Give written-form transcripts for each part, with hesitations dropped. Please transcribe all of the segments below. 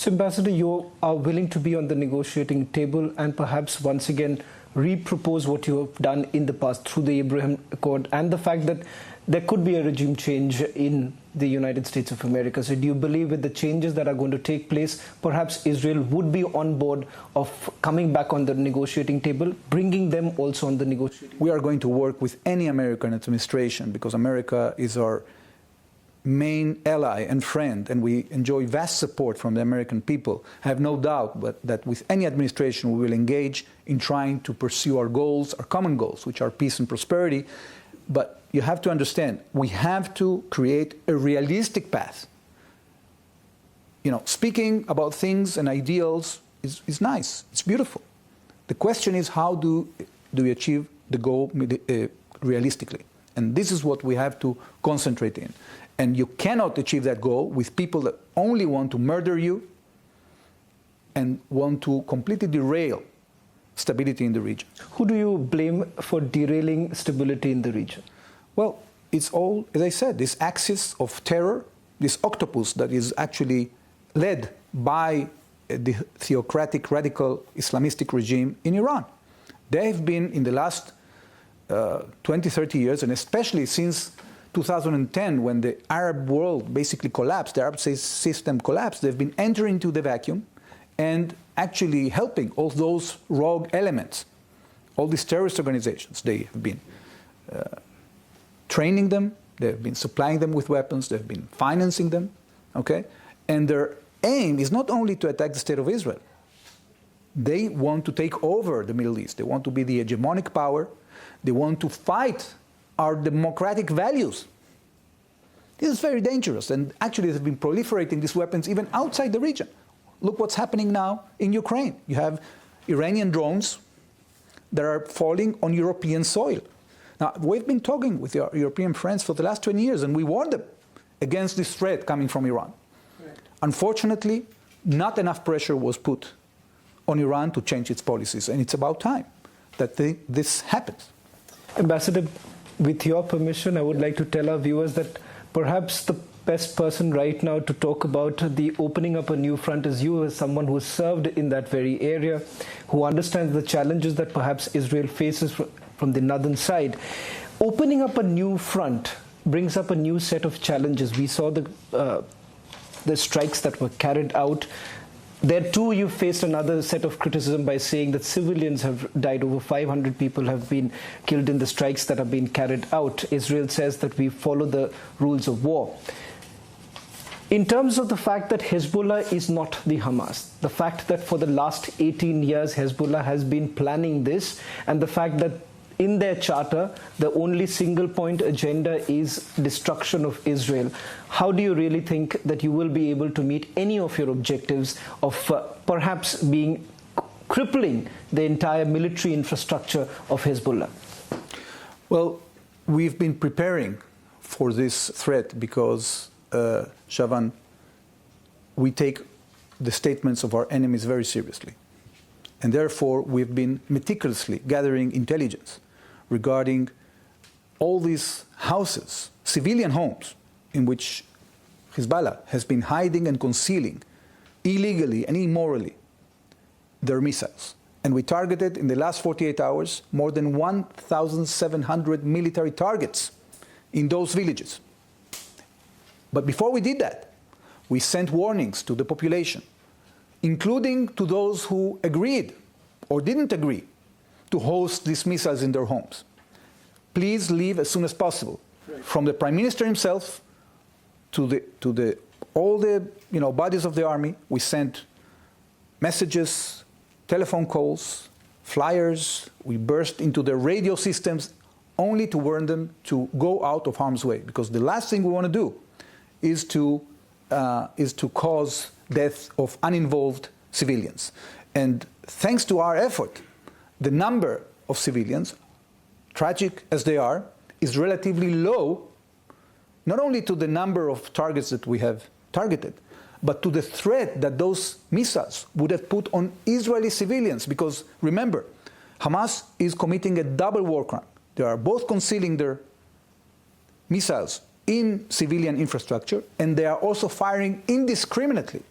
So, Ambassador, you are willing to be on the negotiating table and perhaps once again re-propose what you have done in the past through the Abraham Accord and the fact that there could be a regime change in the United States of America. So do you believe with the changes that are going to take place, perhaps Israel would be on board of coming back on the negotiating table, bringing them also on the negotiating table? We are going to work with any American administration because America is our main ally and friend, and we enjoy vast support from the American people. I have no doubt that with any administration we will engage in trying to pursue our goals, our common goals, which are peace and prosperity. But you have to understand, we have to create a realistic path. You know, speaking about things and ideals is nice, it's beautiful. The question is, how do we achieve the goal realistically? And this is what we have to concentrate in. And you cannot achieve that goal with people that only want to murder you and want to completely derail stability in the region. Who do you blame for derailing stability in the region? Well, it's all, as I said, this axis of terror, this octopus that is actually led by the theocratic, radical Islamistic regime in Iran. They have been, in the last 20, 30 years, and especially since 2010, when the Arab world basically collapsed, the Arab system collapsed, they've been entering into the vacuum and actually helping all those rogue elements, all these terrorist organizations. They have been training them, they've been supplying them with weapons, they've been financing them, okay? And their aim is not only to attack the state of Israel. They want to take over the Middle East. They want to be the hegemonic power. They want to fight our democratic values. This is very dangerous, and actually they've been proliferating these weapons even outside the region. Look what's happening now in Ukraine. You have Iranian drones that are falling on European soil. Now, we've been talking with our European friends for the last 20 years, and we warned them against this threat coming from Iran. Right. Unfortunately, not enough pressure was put on Iran to change its policies, and it's about time that this happens. Ambassador, with your permission, I would like to tell our viewers that perhaps the best person right now to talk about the opening up a new front is you, as someone who served in that very area, who understands the challenges that perhaps Israel faces from the northern side. Opening up a new front brings up a new set of challenges. We saw the strikes that were carried out. There too, you faced another set of criticism by saying that civilians have died. Over 500 people have been killed in the strikes that have been carried out. Israel says that we follow the rules of war. In terms of the fact that Hezbollah is not the Hamas, the fact that for the last 18 years Hezbollah has been planning this, and the fact that in their charter, the only single point agenda is destruction of Israel. How do you really think that you will be able to meet any of your objectives of perhaps crippling the entire military infrastructure of Hezbollah? Well, we've been preparing for this threat because, Shavan, we take the statements of our enemies very seriously. And therefore, we've been meticulously gathering intelligence regarding all these houses, civilian homes, in which Hezbollah has been hiding and concealing illegally and immorally their missiles. And we targeted in the last 48 hours more than 1,700 military targets in those villages. But before we did that, we sent warnings to the population, including to those who agreed or didn't agree to host these missiles in their homes. Please leave as soon as possible. Right. From the Prime Minister himself to all the bodies of the army, we sent messages, telephone calls, flyers. We burst into their radio systems only to warn them to go out of harm's way, because the last thing we want to do is to cause death of uninvolved civilians. And thanks to our effort, the number of civilians, tragic as they are, is relatively low, not only to the number of targets that we have targeted, but to the threat that those missiles would have put on Israeli civilians. Because remember, Hamas is committing a double war crime. They are both concealing their missiles in civilian infrastructure, and they are also firing indiscriminately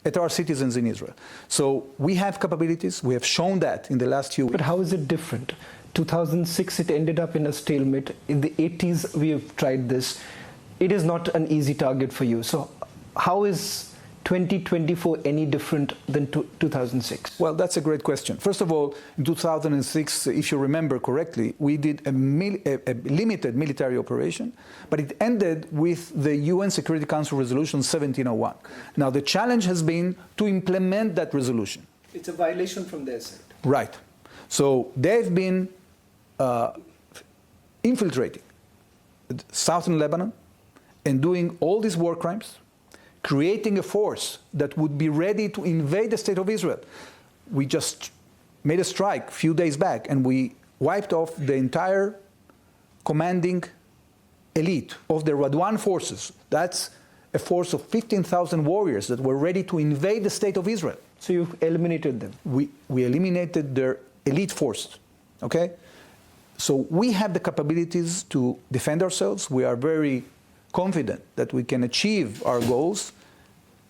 at our citizens in Israel. So we have capabilities. We have shown that in the last few weeks. But how is it different? 2006, it ended up in a stalemate. In the 80s, we have tried this. It is not an easy target for you. So how is 2024 any different than 2006? Well, that's a great question. First of all, in 2006, if you remember correctly, we did a limited military operation, but it ended with the UN Security Council Resolution 1701. Now, the challenge has been to implement that resolution. It's a violation from their side. Right. So they've been infiltrating southern Lebanon and doing all these war crimes, creating a force that would be ready to invade the state of Israel. We just made a strike a few days back, and we wiped off the entire commanding elite of the Radwan forces. That's a force of 15,000 warriors that were ready to invade the state of Israel. So you've eliminated them? We eliminated their elite force, okay? So we have the capabilities to defend ourselves. We are very confident that we can achieve our goals,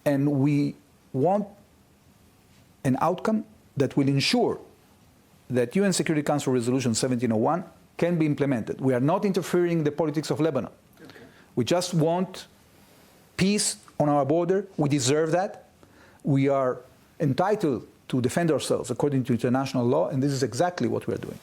and we want an outcome that will ensure that UN Security Council Resolution 1701 can be implemented. We are not interfering in the politics of Lebanon. Okay. We just want peace on our border. We deserve that. We are entitled to defend ourselves according to international law, and this is exactly what we are doing.